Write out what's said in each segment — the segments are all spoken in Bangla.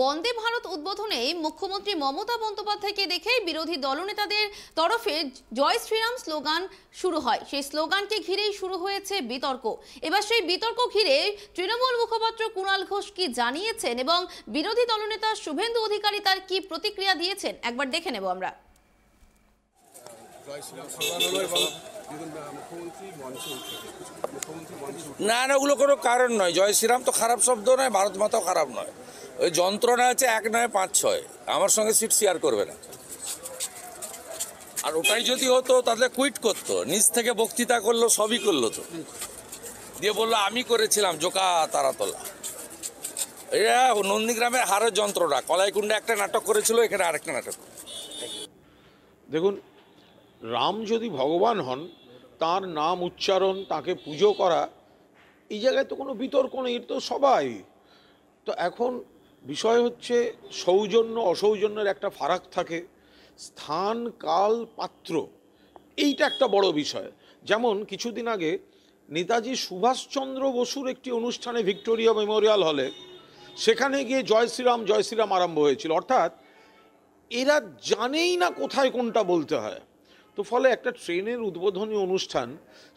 বন্দে ভারত উদ্বোধনে মুখ্যমন্ত্রী মমতা বন্দ্যোপাধ্যায়কে দেখে বিরোধী দলনেতাদের তরফে জয় শ্রীরাম স্লোগান শুরু হয়। সেই স্লোগানকে ঘিরেই শুরু হয়েছে বিতর্ক। এবার সেই বিতর্ক ঘিরে তৃণমূল মুখপাত্র কুণাল ঘোষ কি জানিয়েছেন এবং বিরোধী দলনেতা শুভেন্দু অধিকারী তার কি প্রতিক্রিয়া দিয়েছেন একবার দেখে নেব আমরা। না না, ওগুলো কোনো কারণ নয়। জয় শ্রীরাম তো খারাপ শব্দ নয়, ভারত মাতাও খারাপ নয়। ওই যন্ত্রণা আছে 1 নয় 5 6, আমার সঙ্গে সিট শেয়ার করবে না। আর ওটাই যদি হতো তাহলে কুইট করতো, নিজ থেকে বক্তৃতা করলো, সবই করলো, তো দিয়ে বললো আমি করেছিলাম জোকা তারাতলা। এরা নন্দীগ্রামের হারের যন্ত্রটা, কলাইকুণ্ডে একটা নাটক করেছিল, এখানে আরেকটা নাটক। দেখুন, রাম যদি ভগবান হন, তার নাম উচ্চারণ, তাকে পুজো করা, এই জায়গায় তো কোনো বিতর্ক নেই, তো সবাই তো। এখন বিষয় হচ্ছে সৌজন্য অসৌজন্যের একটা ফারাক থাকে, স্থান কাল পাত্র, এইটা একটা বড় বিষয়। যেমন কিছুদিন আগে নেতাজি সুভাষচন্দ্র বসুর একটি অনুষ্ঠানে ভিক্টোরিয়া মেমোরিয়াল হলে, সেখানে গিয়ে জয় শ্রীরাম আরম্ভ হয়েছিল। অর্থাৎ এরা জানেই না কোথায় কোনটা বলতে হয়। তো ফলে একটা ট্রেনের উদ্বোধনী অনুষ্ঠান,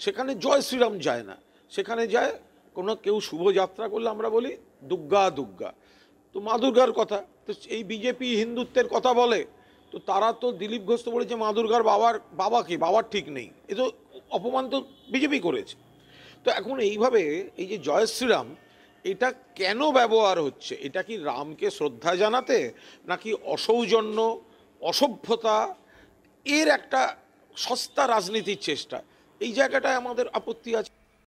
সেখানে জয় শ্রীরাম যায় না, সেখানে যায় কোনো কেউ শুভযাত্রা করলে আমরা বলি দুর্গা দুর্গা, তো মা দুর্গার কথা। তো এই বিজেপি হিন্দুত্বের কথা বলে, তো তারা তো দিলীপ ঘোষ তো বলেছে মা দুর্গার বাবার ঠিক নেই, এ তো অপমান তো বিজেপি করেছে। তো এখন এইভাবে এই যে জয় শ্রীরাম, এটা কেন ব্যবহার হচ্ছে? এটা কি রামকে শ্রদ্ধা জানাতে, নাকি অসৌজন্য অসভ্যতা এর একটা সস্তা রাজনীতির চেষ্টা? এই জায়গাটায় আমাদের আপত্তি আছে।